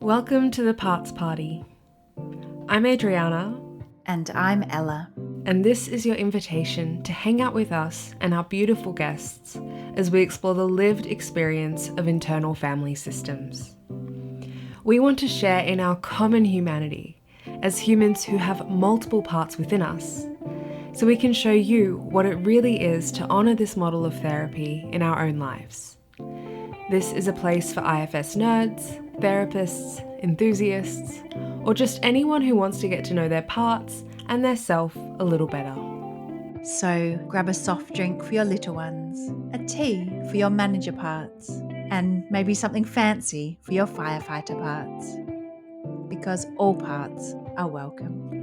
Welcome to the Parts Party. I'm Adriana. And I'm Ella. And this is your invitation to hang out with us and our beautiful guests as we explore the lived experience of internal family systems. We want to share in our common humanity as humans who have multiple parts within us, so we can show you what it really is to honour this model of therapy in our own lives. This is a place for IFS nerds, therapists, enthusiasts, or just anyone who wants to get to know their parts and their self a little better. So grab a soft drink for your little ones, a tea for your manager parts, and maybe something fancy for your firefighter parts. Because all parts are welcome.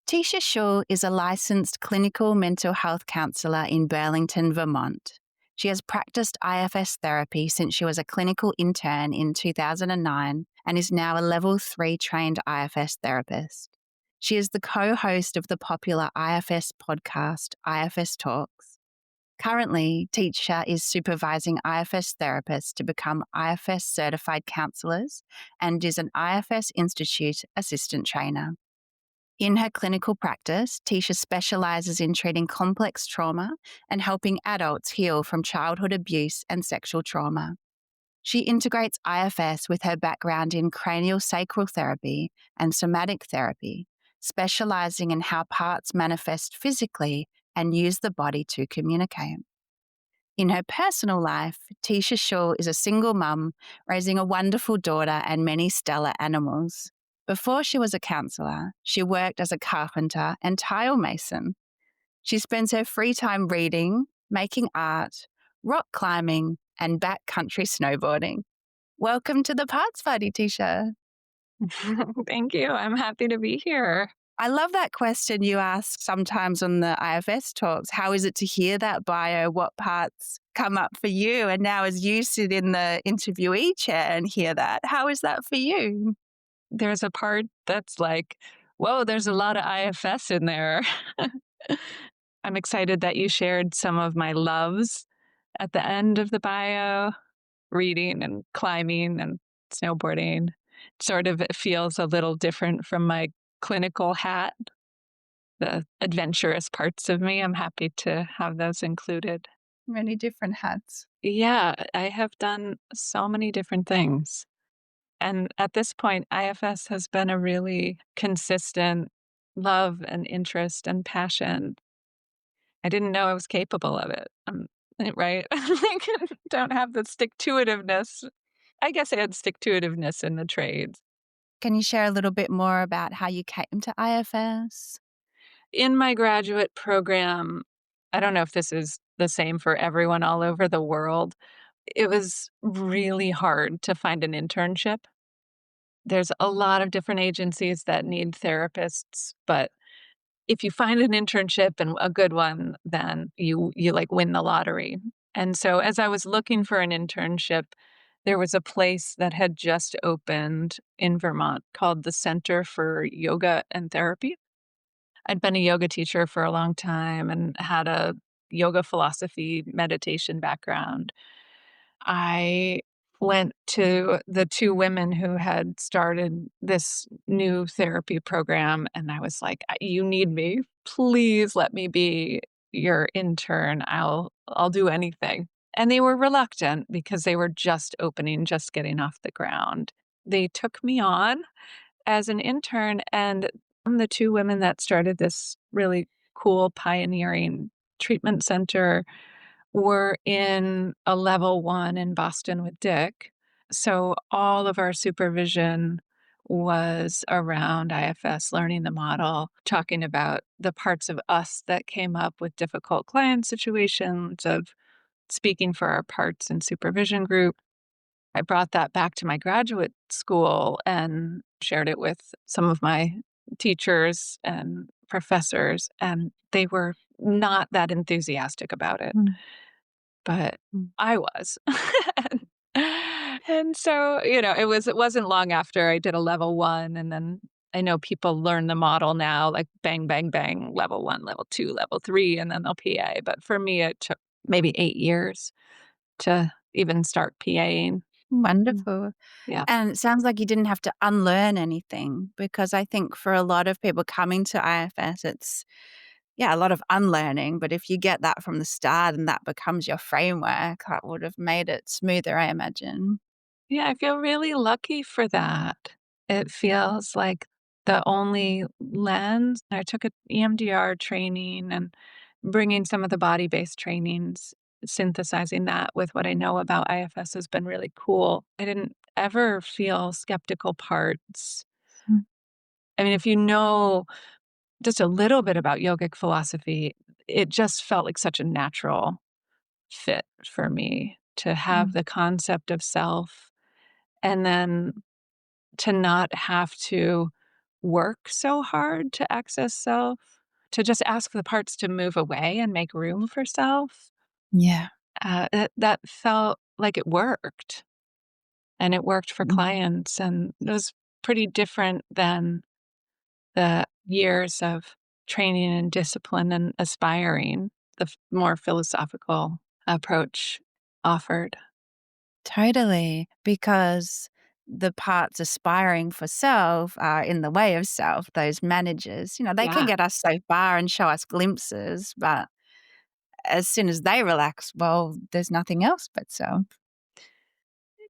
Tisha Shull is a licensed clinical mental health counsellor in Burlington, Vermont. She has practiced IFS therapy since she was a clinical intern in 2009 and is now a Level 3 trained IFS therapist. She is the co-host of the popular IFS podcast, IFS Talks. Currently, Tisha is supervising IFS therapists to become IFS certified counsellors and is an IFS Institute assistant trainer. In her clinical practice, Tisha specialises in treating complex trauma and helping adults heal from childhood abuse and sexual trauma. She integrates IFS with her background in craniosacral therapy and somatic therapy, specialising in how parts manifest physically and use the body to communicate. In her personal life, Tisha Shull is a single mum raising a wonderful daughter and many stellar animals. Before she was a counsellor, she worked as a carpenter and tile mason. She spends her free time reading, making art, rock climbing, and backcountry snowboarding. Welcome to the Parts Party, Tisha. Thank you. I'm happy to be here. I love that question you ask sometimes on the IFS Talks. How is it to hear that bio? What parts come up for you? And now as you sit in the interviewee chair and hear that, how is that for you? There's a part that's like, whoa, there's a lot of IFS in there. I'm excited that you shared some of my loves at the end of the bio, reading and climbing and snowboarding. Sort of it feels a little different from my clinical hat. The adventurous parts of me, I'm happy to have those included. Many different hats. Yeah, I have done so many different things. And at this point, IFS has been a really consistent love and interest and passion. I didn't know I was capable of it. Right? I don't have the stick-to-itiveness. I guess I had stick-to-itiveness in the trades. Can you share a little bit more about how you came to IFS? In my graduate program, I don't know if this is the same for everyone all over the world. It was really hard to find an internship. There's a lot of different agencies that need therapists, but if you find an internship and a good one, then you like win the lottery. And so as I was looking for an internship, there was a place that had just opened in Vermont called the Center for Yoga and Therapy. I'd been a yoga teacher for a long time and had a yoga philosophy meditation background. I went to the two women who had started this new therapy program, and I was like, "You need me. Please let me be your intern. I'll do anything." And they were reluctant because they were just opening, just getting off the ground. They took me on as an intern, and the two women that started this really cool pioneering treatment center were in a level 1 in Boston with Dick. So all of our supervision was around IFS, learning the model, talking about the parts of us that came up with difficult client situations, of speaking for our parts in supervision group. I brought that back to my graduate school and shared it with some of my teachers and professors, and they were not that enthusiastic about it. But I was. And so, it wasn't long after I did a level 1 and then I know people learn the model now, like bang, bang, bang, level 1, level 2, level 3, and then they'll PA. But for me, it took maybe 8 years to even start PAing. Mm. Wonderful. Yeah. And it sounds like you didn't have to unlearn anything, because I think for a lot of people coming to IFS, it's, yeah, a lot of unlearning. But if you get that from the start and that becomes your framework, that would have made it smoother, I imagine. Yeah, I feel really lucky for that. It feels like the only lens. I took a EMDR training and bringing some of the body-based trainings, synthesizing that with what I know about IFS has been really cool. I didn't ever feel skeptical parts. Mm. I mean, if you know just a little bit about yogic philosophy, it just felt like such a natural fit for me to have Mm. the concept of self and then to not have to work so hard to access self, to just ask the parts to move away and make room for self. Yeah. That felt like it worked, and it worked for Mm. clients, and it was pretty different than the years of training and discipline and aspiring, the more philosophical approach offered. Totally. Because the parts aspiring for self are in the way of self, those managers. They can Yeah, get us so far and show us glimpses, but as soon as they relax, well, there's nothing else but self.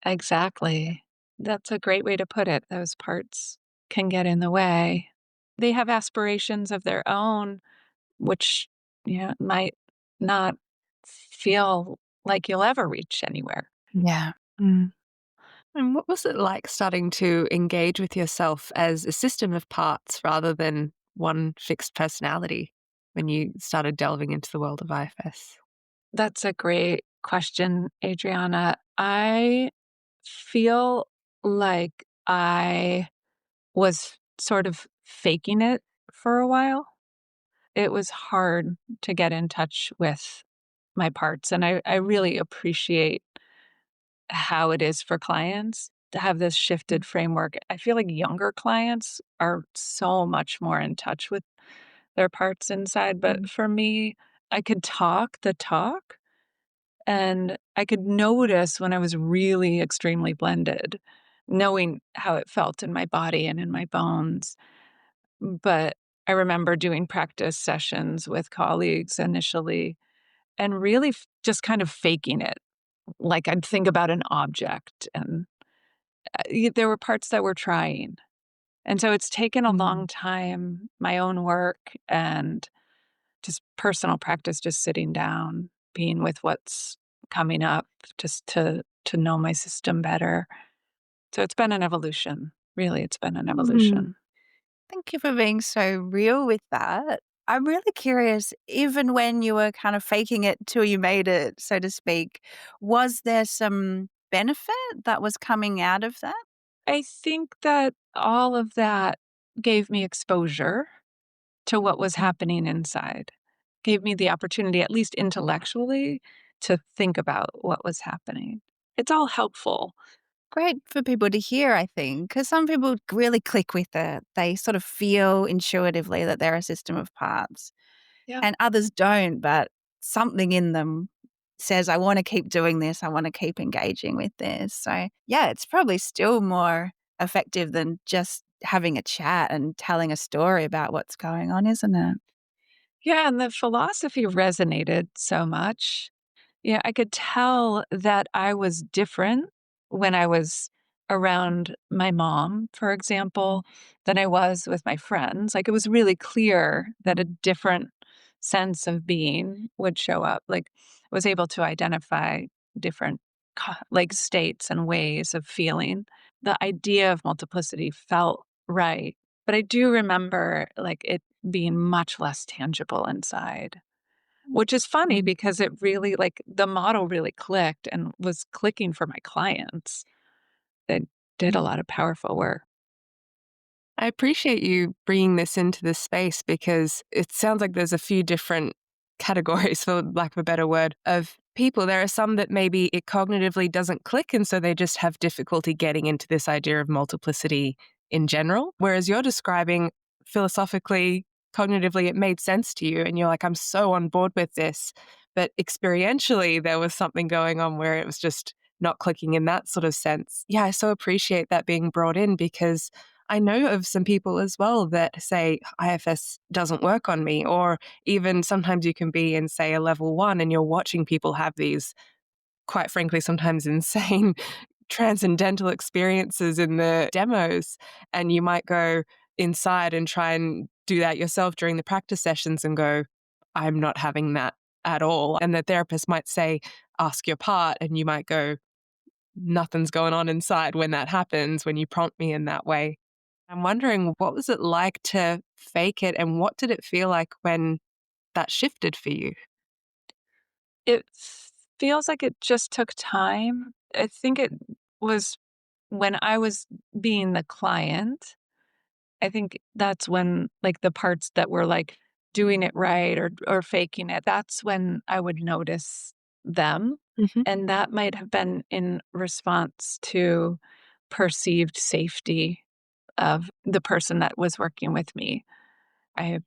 exactly. That's a great way to put it. Those parts can get in the way. They have aspirations of their own, which, might not feel like you'll ever reach anywhere. Yeah. Mm. And what was it like starting to engage with yourself as a system of parts rather than one fixed personality when you started delving into the world of IFS? That's a great question, Adriana. I feel like I was sort of faking it for a while. It was hard to get in touch with my parts, and I really appreciate how it is for clients to have this shifted framework. I feel like younger clients are so much more in touch with their parts inside, but Mhm. for me, I could talk the talk, and I could notice when I was really extremely blended, knowing how it felt in my body and in my bones. But I remember doing practice sessions with colleagues initially and really just kind of faking it. Like I'd think about an object and there were parts that were trying. And so it's taken a long Mm. time, my own work and just personal practice, just sitting down, being with what's coming up, just to know my system better. So it's been an evolution. Really, it's been an Mm. evolution. Thank you for being so real with that. I'm really curious, even when you were kind of faking it till you made it, so to speak, was there some benefit that was coming out of that? I think that all of that gave me exposure to what was happening inside, gave me the opportunity, at least intellectually, to think about what was happening. It's all helpful. Great for people to hear, I think, because some people really click with it. They sort of feel intuitively that they're a system of parts, Yeah. and others don't, but something in them says, I want to keep doing this. I want to keep engaging with this. So, yeah, it's probably still more effective than just having a chat and telling a story about what's going on, isn't it? Yeah, and the philosophy resonated so much. Yeah, I could tell that I was different when I was around my mom, for example, than I was with my friends. Like, it was really clear that a different sense of being would show up. Like, I was able to identify different like states and ways of feeling. The idea of multiplicity felt right. But I do remember like it being much less tangible inside, which is funny Mm. because it really like, the model really clicked and was clicking for my clients that did a lot of powerful work. I appreciate you bringing this into this space because it sounds like there's a few different categories, for lack of a better word, of people. There are some that maybe it cognitively doesn't click, and so they just have difficulty getting into this idea of multiplicity in general. Whereas you're describing philosophically, cognitively, it made sense to you. And you're like, I'm so on board with this. But experientially, there was something going on where it was just not clicking in that sort of sense. Yeah, I so appreciate that being brought in, because I know of some people as well that say IFS doesn't work on me, or even sometimes you can be in, say, a level 1 and you're watching people have these, quite frankly, sometimes insane transcendental experiences in the demos. And you might go inside and try and do that yourself during the practice sessions and go, I'm not having that at all. And the therapist might say, ask your part. And you might go, nothing's going on inside when that happens, when you prompt me in that way. I'm wondering, what was it like to fake it, and what did it feel like when that shifted for you? It feels like it just took time. I think it was when I was being the client, I think that's when, like, the parts that were, like, doing it right or faking it, that's when I would notice them, Mhm. and that might have been in response to perceived safety of the person that was working with me. I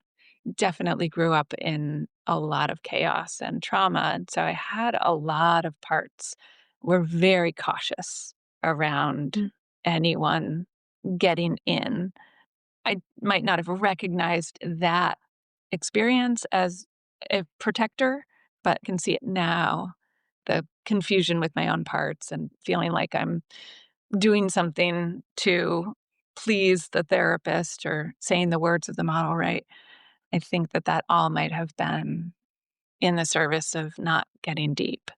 definitely grew up in a lot of chaos and trauma, and so I had a lot of parts were very cautious around Mm, anyone getting in. I might not have recognized that experience as a protector, but can see it now, the confusion with my own parts and feeling like I'm doing something to please the therapist or saying the words of the model right. I think that that all might have been in the service of not getting deep.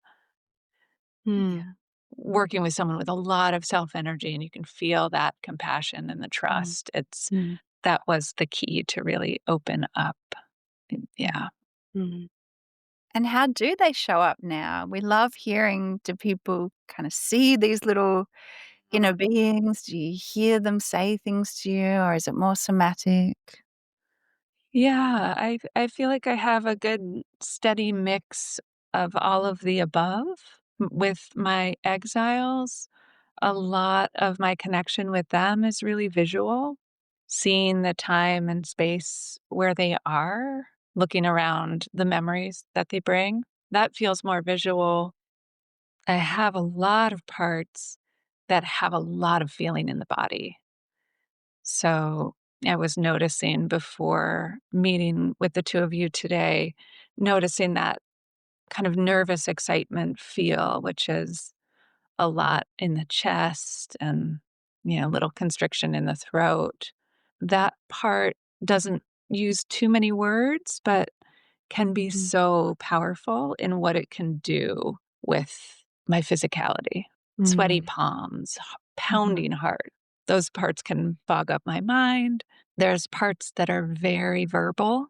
Yeah. mm, Working with someone with a lot of self energy and you can feel that compassion and the mm, trust. It's mm, that was the key to really open up. Yeah. mm. And how do they show up now? We love hearing, do people kind of see these little inner beings? Do you hear them say things to you, or is it more somatic? Yeah, I feel like I have a good steady mix of all of the above. With my exiles, a lot of my connection with them is really visual, seeing the time and space where they are, looking around the memories that they bring. That feels more visual. I have a lot of parts that have a lot of feeling in the body. So I was noticing before meeting with the two of you today, noticing that kind of nervous excitement feel, which is a lot in the chest and, a little constriction in the throat. That part doesn't use too many words, but can be Mm, so powerful in what it can do with my physicality. Sweaty mm, palms, Mhm. pounding heart. Those parts can fog up my mind. There's parts that are very verbal,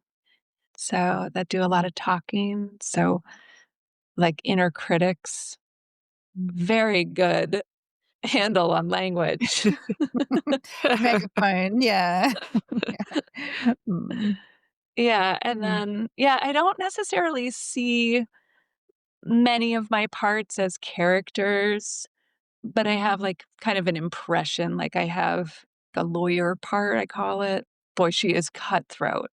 so that do a lot of talking. So, like inner critics, very good handle on language. Megaphone, yeah. Yeah. Mm. Yeah, and mm, then I don't necessarily see many of my parts as characters, but I have, like, kind of an impression, like, I have the lawyer part, I call it. Boy, she is cutthroat.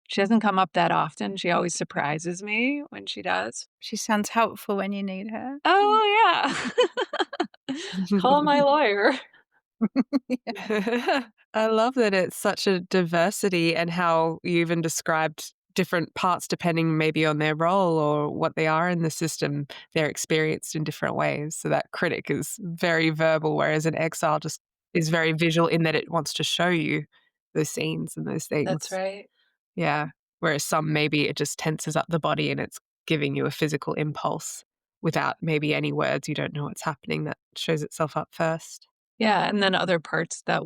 She doesn't come up that often, she always surprises me when she does. She sounds helpful when you need her. "Oh, yeah. Call my lawyer." Yeah. I love that it's such a diversity, and how you even described different parts depending maybe on their role or what they are in the system. They're experienced in different ways. So that critic is very verbal, whereas an exile just is very visual in that it wants to show you those scenes and those That's things. right. Yeah. Whereas some, maybe it just tenses up the body and it's giving you a physical impulse without maybe any words. You don't know what's happening. That shows itself up first. Yeah, and then other parts that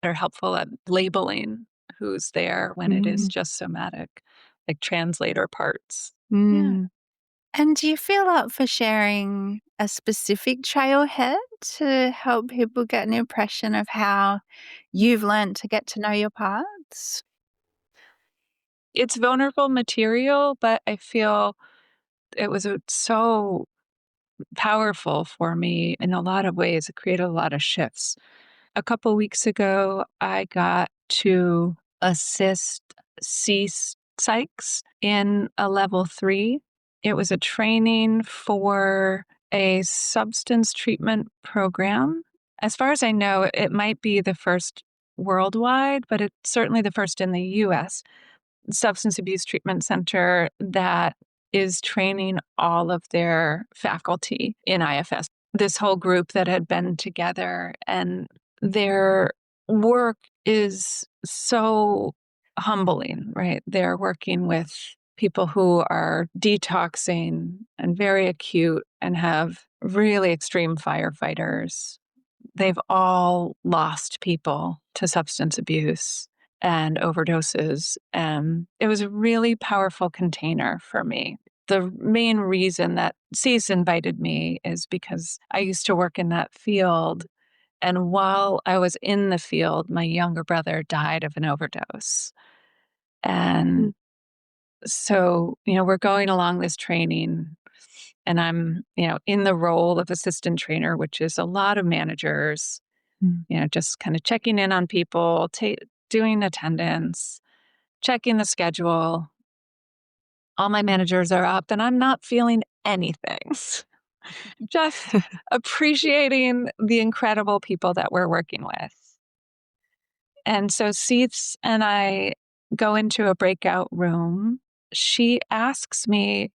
are helpful at labeling who's there when it is Mm, just somatic, like translator parts. Yeah. mm, And do you feel up for sharing a specific trailhead to help people get an impression of how you've learned to get to know your parts? It's vulnerable material, but I feel it was, so powerful for me in a lot of ways. It created a lot of shifts. A couple weeks ago, I got to assist Cece Sykes in a level 3. It was a training for a substance treatment program. As far as I know, it might be the first worldwide, but it's certainly the first in the US substance abuse treatment center that is training all of their faculty in IFS. This whole group that had been together, and their work is so humbling, right? They're working with people who are detoxing and very acute and have really extreme firefighters. They've all lost people to substance abuse and overdoses. And it was a really powerful container for me. The main reason that Cece invited me is because I used to work in that field. And while I was in the field, my younger brother died of an overdose. And so, we're going along this training, and I'm, in the role of assistant trainer, which is a lot of managers, just kind of checking in on people, doing attendance, checking the schedule. All my managers are up and I'm not feeling anything. Just appreciating the incredible people that we're working with. And so Seats and I go into a breakout room. She asks me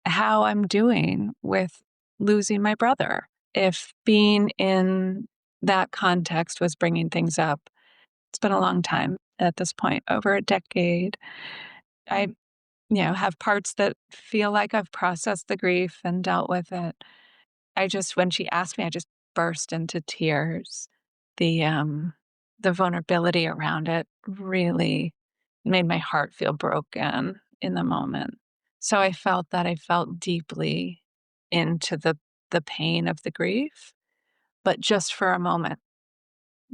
how I'm doing with losing my brother. If being in that context was bringing things up. It's been a long time at this point, over a decade. I, have parts that feel like I've processed the grief and dealt with it. When she asked me, I just burst into tears. The vulnerability around it really made my heart feel broken in the moment. So I felt deeply into the pain of the grief, but just for a moment,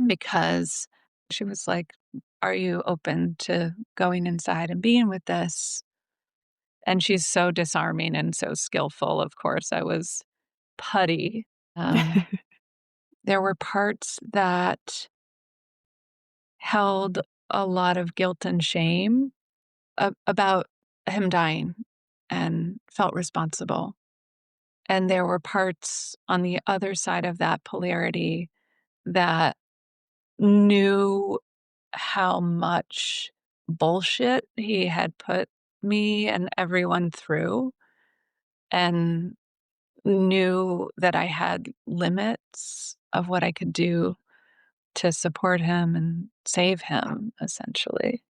because she was like, "Are you open to going inside and being with this?" And she's so disarming and so skillful. Of course, I was putty. There were parts that held a lot of guilt and shame about him dying and felt responsible. And there were parts on the other side of that polarity that knew how much bullshit he had put me and everyone through, and knew that I had limits of what I could do to support him and save him, essentially.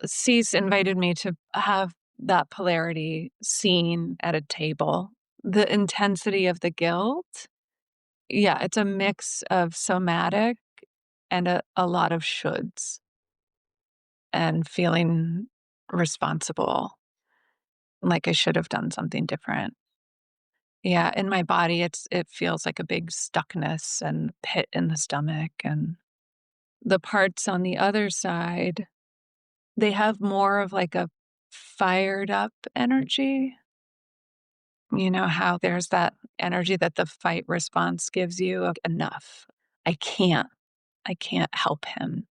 Cease invited me to have that polarity seen at a table. The intensity of the guilt, yeah, it's a mix of somatic and a lot of shoulds and feeling responsible, like I should have done something different. Yeah, in my body, it feels like a big stuckness and pit in the stomach, and the parts on the other side, they have more of like a fired up energy. You know how there's that energy that the fight response gives you of enough. I can't, I can't help him.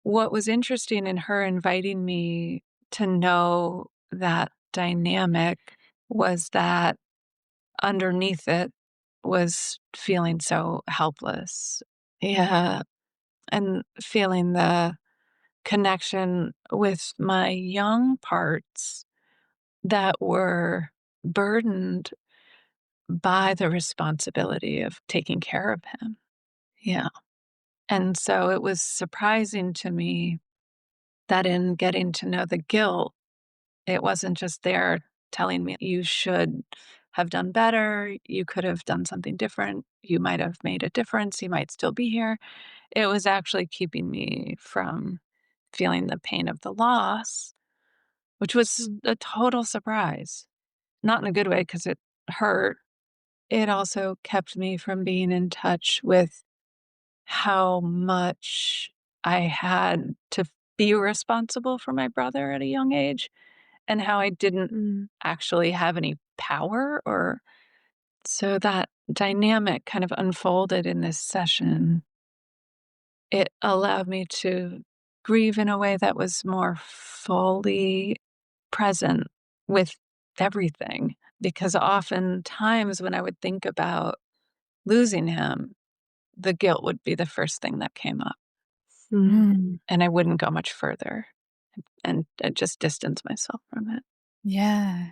What was interesting in her inviting me to know that dynamic was that underneath it was feeling so helpless. Yeah. And feeling the connection with my young parts that were burdened by the responsibility of taking care of him. Yeah. And so it was surprising to me that in getting to know the guilt, it wasn't just there telling me you should have done better, you could have done something different, you might have made a difference, you might still be here. It was actually keeping me from feeling the pain of the loss, which was a total surprise. Not in a good way because it hurt. It also kept me from being in touch with how much I had to be responsible for my brother at a young age, and how I didn't actually have any power. Or so that dynamic kind of unfolded in this session. it allowed me to grieve in a way that was more fully present with everything. Because oftentimes when I would think about losing him, the guilt would be the first thing that came up, Mm. Mm. and I wouldn't go much further, and I just distance myself from it. Yeah.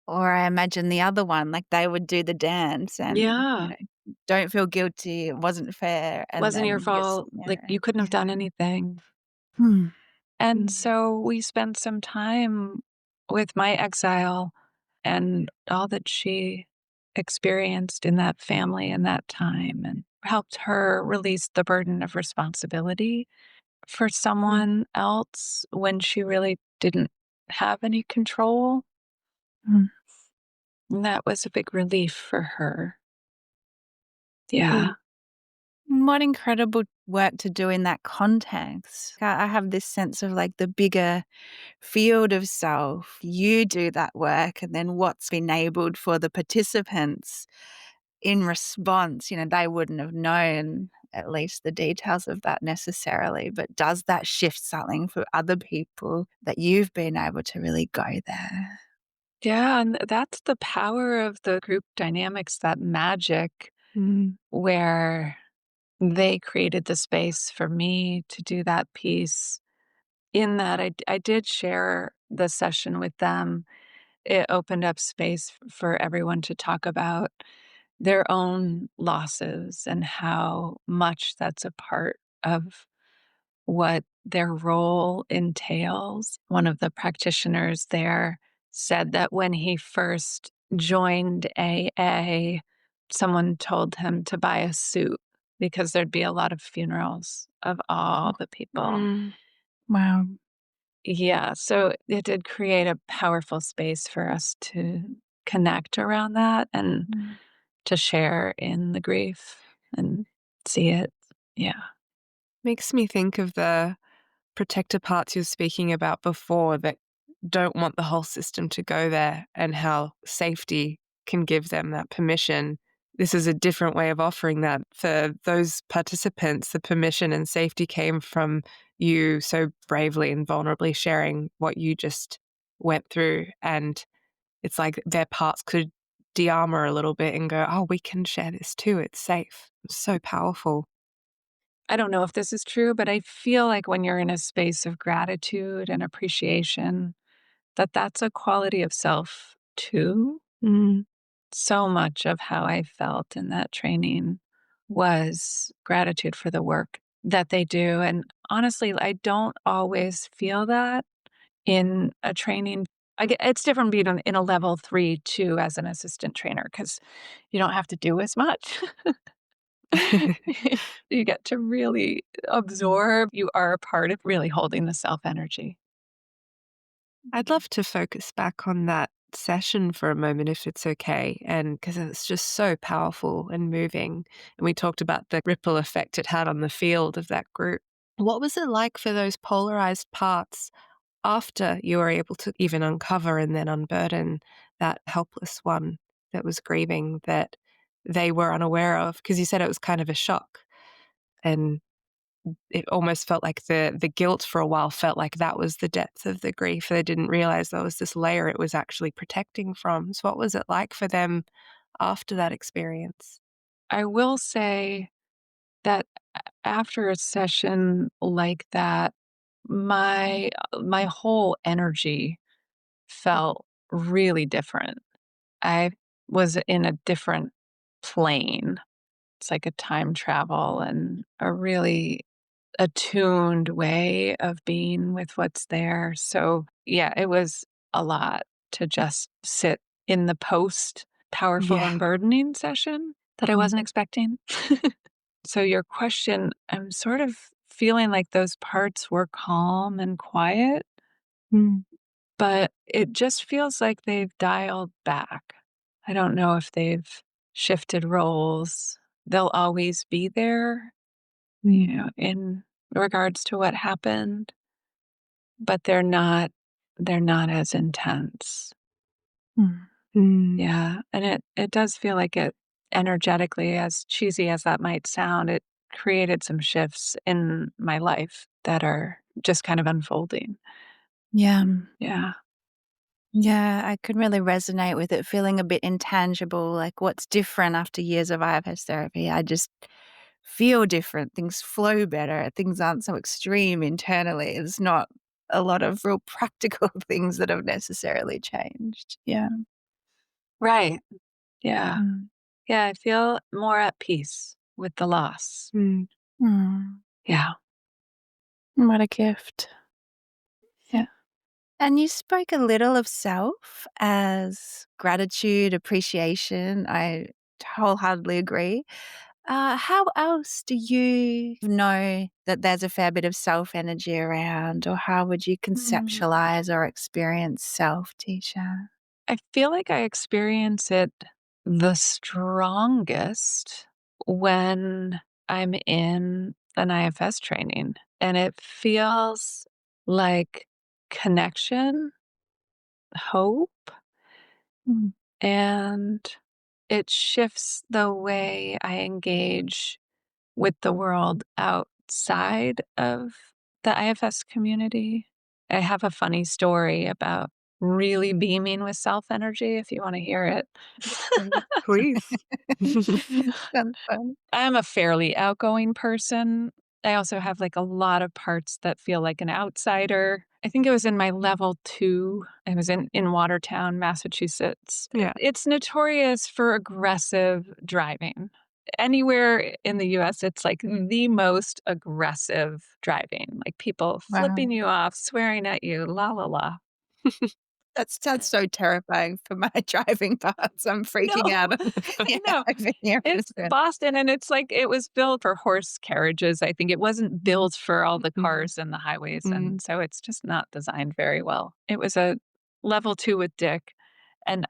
Or I imagine the other one, like they would do the dance and, Yeah. don't feel guilty, it wasn't fair, and Wasn't your then you're fault, sitting like, there. you couldn't have Yeah. done anything. Hmm. And Mm. so we spent some time with my exile and all that she experienced in that family in that time, and helped her release the burden of responsibility for Mm. someone else when she really didn't have any control. Mm. And that was a big relief for her. Mm. Yeah. What incredible work to do in that context. I have this sense of like the bigger field of self. You do that work, and then what's enabled for the participants in response. They wouldn't have known at least the details of that necessarily, but does that shift something for other people that you've been able to really go there? Yeah, and that's the power of the group dynamics, that magic Mm. where they created the space for me to do that piece. In that, I did share the session with them. It opened up space for everyone to talk about their own losses and how much that's a part of what their role entails. One of the practitioners there said that when he first joined AA, someone told him to buy a suit because there'd be a lot of funerals of all the people. Mm. Wow. Yeah, so it did create a powerful space for us to connect around that and Mm. to share in the grief and see it. Yeah. Makes me think of the protector parts you were speaking about before that don't want the whole system to go there, and how safety can give them that permission. This is a different way of offering that. For those participants, the permission and safety came from you so bravely and vulnerably sharing what you just went through. And it's like their parts could de-armor a little bit and go, oh, we can share this too. It's safe. It's so powerful. I don't know if this is true, but I feel like when you're in a space of gratitude and appreciation, that that's a quality of self too. Mm. So much of how I felt in that training was gratitude for the work that they do. And honestly, I don't always feel that in a training. It's different being in a level 3 too as an assistant trainer because you don't have to do as much. You get to really absorb. You are a part of really holding the self energy. I'd love to focus back on that session for a moment, if it's okay. And because it's just so powerful and moving. And we talked about the ripple effect it had on the field of that group. What was it like for those polarized parts after you were able to even uncover and then unburden that helpless one that was grieving that they were unaware of? Because you said it was kind of a shock. And it almost felt like the guilt for a while felt like that was the depth of the grief. They didn't realize there was this layer it was actually protecting from. So what was it like for them after that experience? I will say that after a session like that, my whole energy felt really different. I was in a different plane. It's like a time travel and a really attuned way of being with what's there. So, yeah, it was a lot to just sit in the post powerful Yeah. unburdening session that I Mm. wasn't expecting. So, your question, I'm sort of feeling like those parts were calm and quiet, Mm. but it just feels like they've dialed back. I don't know if they've shifted roles. They'll always be there, Mm. in regards to what happened, but they're not as intense. Mm. Mm. Yeah, and it does feel like it energetically, as cheesy as that might sound, it created some shifts in my life that are just kind of unfolding. Yeah. Yeah. Yeah, I could really resonate with it, feeling a bit intangible, like what's different after years of IFS therapy. I just feel different. Things flow better. Things aren't so extreme internally. It's not a lot of real practical things that have necessarily changed. Yeah. Right. Yeah. Mm. Yeah. I feel more at peace with the loss. Mm. Mm. Yeah. What a gift. Yeah. And you spoke a little of self as gratitude, appreciation. I wholeheartedly agree. How else do you know that there's a fair bit of self energy around, or how would you Mm. conceptualize or experience self, Tisha? I feel like I experience it the strongest when I'm in an IFS training, and it feels like connection, hope, Mm. and it shifts the way I engage with the world outside of the IFS community. I have a funny story about really beaming with self energy if you want to hear it. Please. Sounds fun. I'm a fairly outgoing person. I also have like a lot of parts that feel like an outsider. I think it was in my level 2. I was in Watertown, Massachusetts. Yeah. It's notorious for aggressive driving. Anywhere in the US, it's like the most aggressive driving, like people Wow. flipping you off, swearing at you, la la la. That sounds so terrifying for my driving parts. I'm No, freaking out. Yeah, I know. I've been here in It's Australia. Boston, and it's like it was built for horse carriages, I think. It wasn't built for all the Mm. cars and the highways, Mm. and so it's just not designed very well. It was a level 2 with Dick, and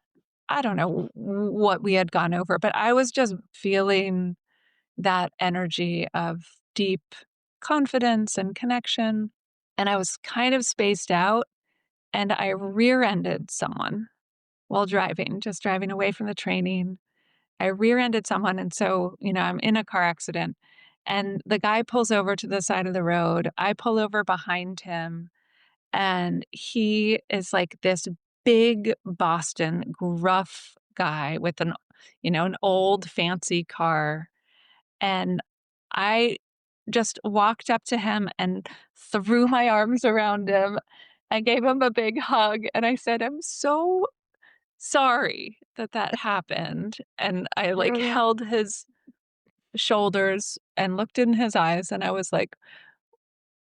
I don't know what we had gone over, but I was just feeling that energy of deep confidence and connection, and I was kind of spaced out, and I rear-ended someone while driving, just driving away from the training. I rear-ended someone, and so, I'm in a car accident, and the guy pulls over to the side of the road. I pull over behind him, and he is like this big Boston gruff guy with an old fancy car, and I just walked up to him and threw my arms around him. I gave him a big hug, and I said, "I'm so sorry that that happened." And I, like, Yeah. held his shoulders and looked in his eyes, and I was like,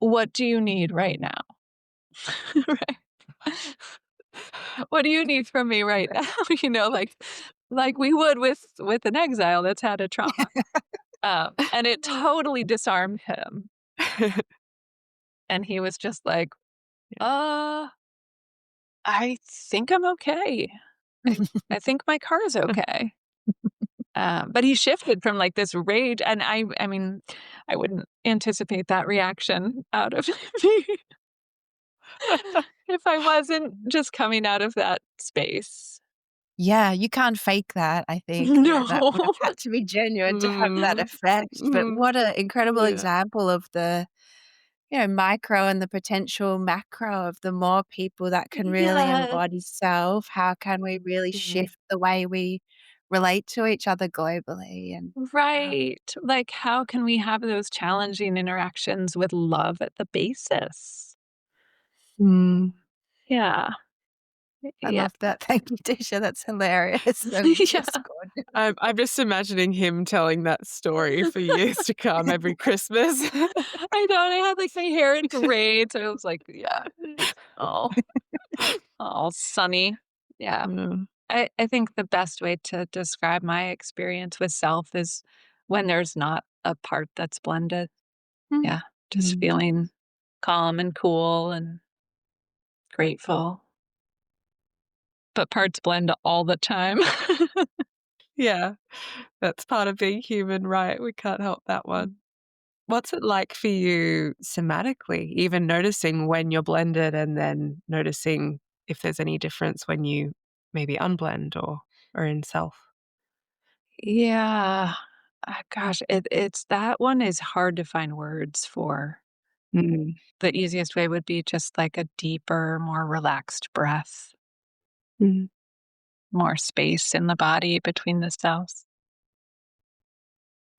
"What do you need right now?" Right? "What do you need from me right now?" Like we would with an exile that's had a trauma. And it totally disarmed him, and he was just like, Yeah. "Uh, I think I'm okay. I think my car is okay." But he shifted from, like, this rage, and I mean, I wouldn't anticipate that reaction out of me if I wasn't just coming out of that space. Yeah, you can't fake that, I think. Yeah, No. that would have had to be genuine to have that Mm. effect, but Mm. what an incredible Yeah. example of the, micro and the potential macro of the more people that can really Yeah, embody self, how can we really Mhm. shift the way we relate to each other globally, and yeah. right. Like, how can we have those challenging interactions with love at the basis? Mm. Yeah. I Yeah. love that. Thank you, Tisha, that's hilarious and just Yeah. gorgeous. I'm just imagining him telling that story for years to come every Christmas. I know, and I had, like, my hair in braids, and I was like, yeah, it's all sunny. Yeah. Mm. I think the best way to describe my experience with self is when there's not a part that's blended. Mm. Yeah, just Mm. feeling calm and cool and grateful, but parts blend all the time. Yeah, that's part of being human, right? We can't help that one. What's it like for you somatically, even noticing when you're blended and then noticing if there's any difference when you maybe unblend or are in self? Yeah. Gosh, it's that one is hard to find words for. Mm, The easiest way would be just like a deeper, more relaxed breath, mm. more space in the body between the cells.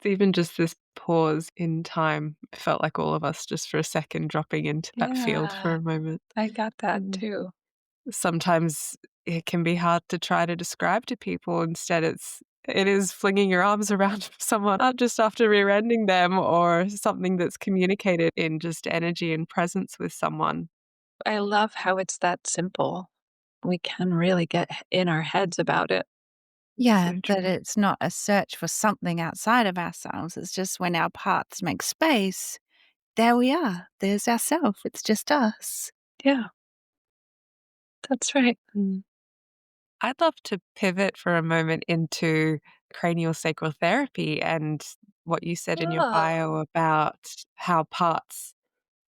It's even just this pause in time felt like all of us just for a second dropping into that field for Yeah, a moment. I got that And too. sometimes it can be hard to try to describe to people. Instead, it is flinging your arms around someone, not just after rear-ending them or something that's communicated in just energy and presence with someone. I love how it's that simple. We can really get in our heads about it. Yeah, So that true. it's not a search for something outside of ourselves. It's just when our parts make space, there we are. There's ourself. It's just us. Yeah, that's right. Mm. I'd love to pivot for a moment into cranial sacral therapy and what you said in your Oh. bio about how parts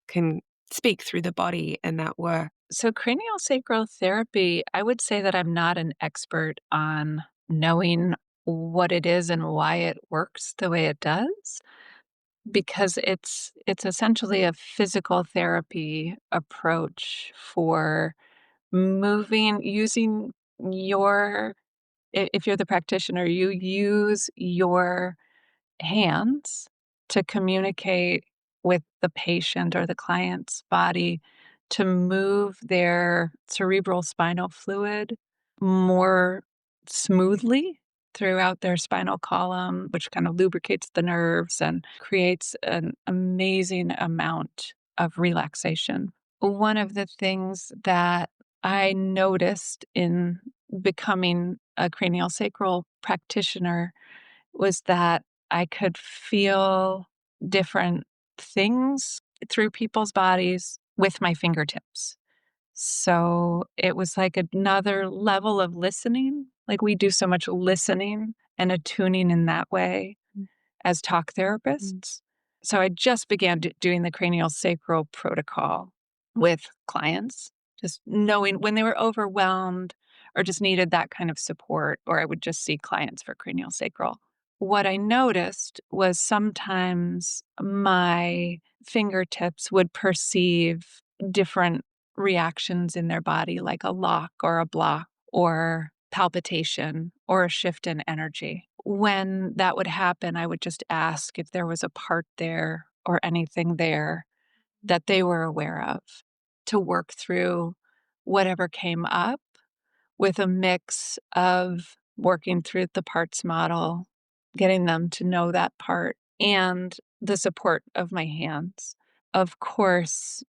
can speak through the body and that work. So, cranial sacral therapy, I would say that I'm not an expert on knowing what it is and why it works the way it does, because it's essentially a physical therapy approach for moving using your if you're the practitioner, you use your hands to communicate with the patient or the client's body to move their cerebral spinal fluid more smoothly throughout their spinal column, which kind of lubricates the nerves and creates an amazing amount of relaxation. One of the things that I noticed in becoming a cranial sacral practitioner was that I could feel different things through people's bodies with my fingertips. So it was like another level of listening. Like we do so much listening and attuning in that way as talk Mm, therapists. So I just began doing the cranial sacral protocol with clients, just knowing when they were overwhelmed or just needed that kind of support, or I would just see clients for cranial sacral. What I noticed was sometimes my fingertips would perceive different reactions in their body, like a lock or a block or palpitation or a shift in energy. When that would happen, I would just ask if there was a part there or anything there that they were aware of to work through whatever came up with a mix of working through the parts model, getting them to know that part, and the support of my hands. Of course,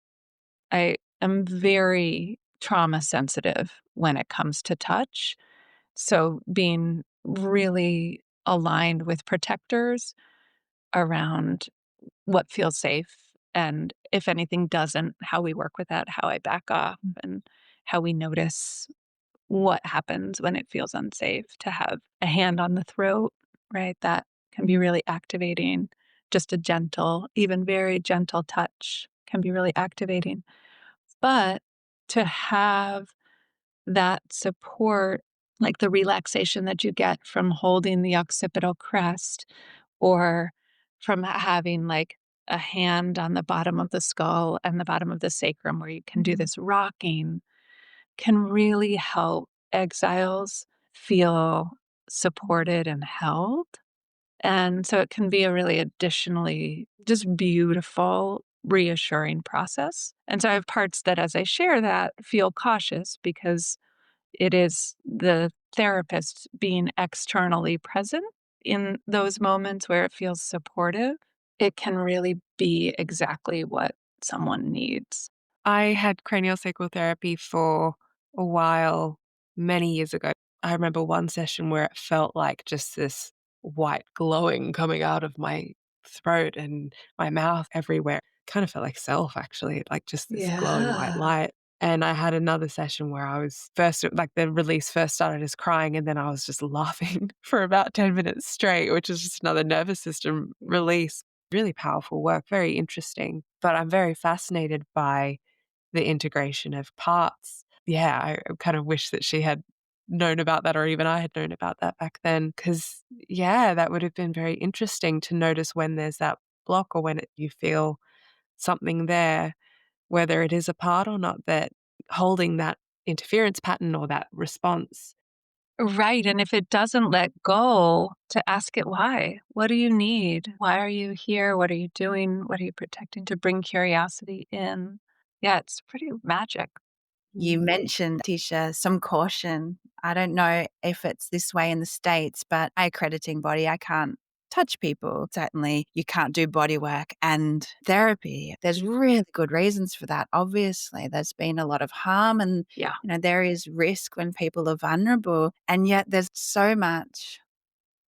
I am very trauma sensitive when it comes to touch. So being really aligned with protectors around what feels safe and if anything doesn't, how we work with that, how I back off and how we notice what happens when it feels unsafe to have a hand on the throat, right? That can be mm, really activating. Just a gentle, even very gentle touch can be really activating. But to have that support, like the relaxation that you get from holding the occipital crest or from having like a hand on the bottom of the skull and the bottom of the sacrum where you can do mm, this rocking can really help exiles feel supported and held. And so it can be a really additionally just beautiful, reassuring process. And so I have parts that, as I share that, feel cautious because it is the therapist being externally present in those moments where it feels supportive. It can really be exactly what someone needs. I had cranial sacral therapy for a while, many years ago. I remember one session where it felt like just this white glowing coming out of my throat and my mouth everywhere. Kind of felt like self, actually, like just this glowing white Yeah. light. And I had another session where I was first, like the release first started as crying, and then I was just laughing for about 10 minutes straight, which is just another nervous system release. Really powerful work, very interesting. But I'm very fascinated by the integration of parts. Yeah, I kind of wish that she had known about that, or even I had known about that back then. Because, yeah, that would have been very interesting to notice when there's that block, or when you feel something there, whether it is a part or not, that holding that interference pattern or that response. Right, and if it doesn't let go, to ask it why. What do you need? Why are you here? What are you doing? What are you protecting? To bring curiosity in. Yeah, it's pretty magic. You mentioned, Tisha, some caution. I don't know if it's this way in the States, but my accrediting body, I can't touch people. Certainly, you can't do body work and therapy. There's really good reasons for that. Obviously, there's been a lot of harm, and Yeah. there is risk when people are vulnerable, and yet there's so much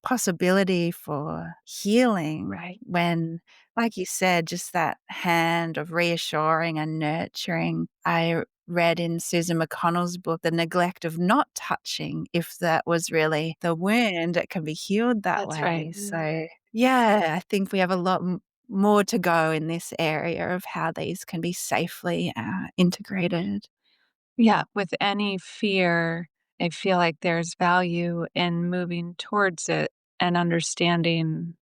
possibility for healing Right. when, like you said, just that hand of reassuring and nurturing. I read in Susan McConnell's book, The Neglect of Not Touching. If that was really the wound, it can be healed that That's way. right. So, yeah, I think we have a lot more to go in this area of how these can be safely integrated. Yeah, with any fear, I feel like there's value in moving towards it and understanding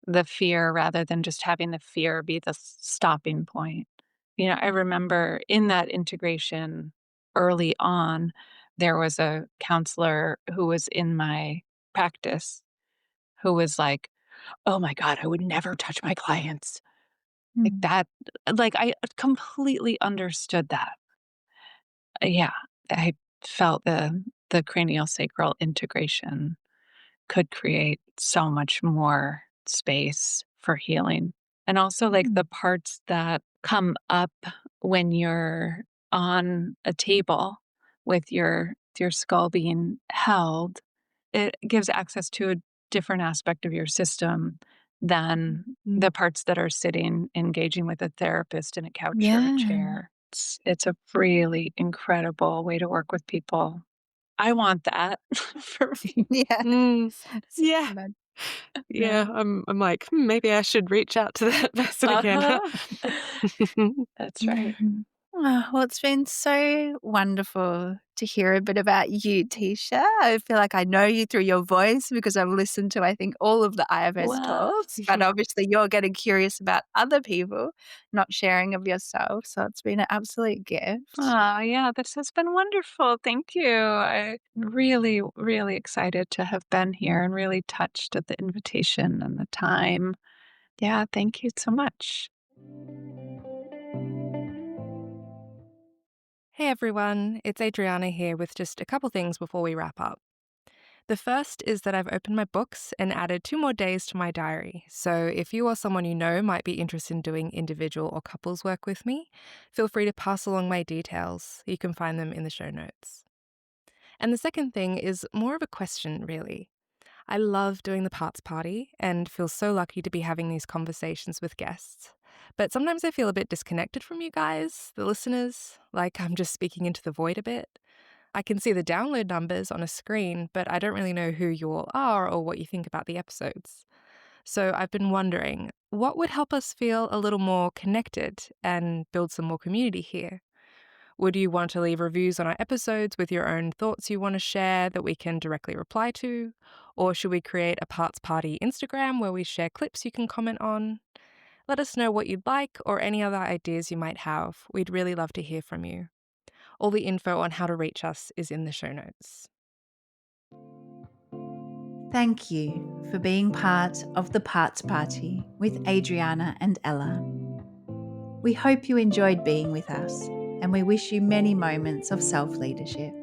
the fear rather than just having the fear be the stopping point. I remember in that integration early on, there was a counselor who was in my practice who was like, "Oh my God, I would never touch my clients." Like Mm. that, like I completely understood that. Yeah, I felt the cranial sacral integration could create so much more space for healing. And also, like, Mm. the parts that come up when you're on a table with your skull being held, it gives access to a different aspect of your system than the parts that are sitting, engaging with a therapist in a couch or a Yeah. chair. It's a really incredible way to work with people. I want that for me. Yeah. Mm, So yeah. imagine. Yeah, I'm like, maybe I should reach out to that person again. Uh-huh. That's right. Mhm. Oh, well, it's been so wonderful to hear a bit about you, Tisha. I feel like I know you through your voice because I've listened to, I think, all of the IFS Wow. talks, but obviously you're getting curious about other people, not sharing of yourself. So it's been an absolute gift. Oh, yeah, this has been wonderful. Thank you. I really, really excited to have been here and really touched at the invitation and the time. Yeah, thank you so much. Hey everyone, it's Adriana here with just a couple things before we wrap up. The first is that I've opened my books and added 2 more days to my diary. So if you or someone you know might be interested in doing individual or couples work with me, feel free to pass along my details. You can find them in the show notes. And the second thing is more of a question, really. I love doing the parts party and feel so lucky to be having these conversations with guests. But sometimes I feel a bit disconnected from you guys, the listeners, like I'm just speaking into the void a bit. I can see the download numbers on a screen, but I don't really know who you all are or what you think about the episodes. So I've been wondering, what would help us feel a little more connected and build some more community here? Would you want to leave reviews on our episodes with your own thoughts you want to share that we can directly reply to? Or should we create a Parts Party Instagram where we share clips you can comment on? Let us know what you'd like or any other ideas you might have. We'd really love to hear from you. All the info on how to reach us is in the show notes. Thank you for being part of the Parts Party with Adriana and Ella. We hope you enjoyed being with us, and we wish you many moments of self-leadership.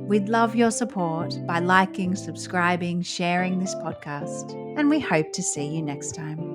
We'd love your support by liking, subscribing, sharing this podcast, and we hope to see you next time.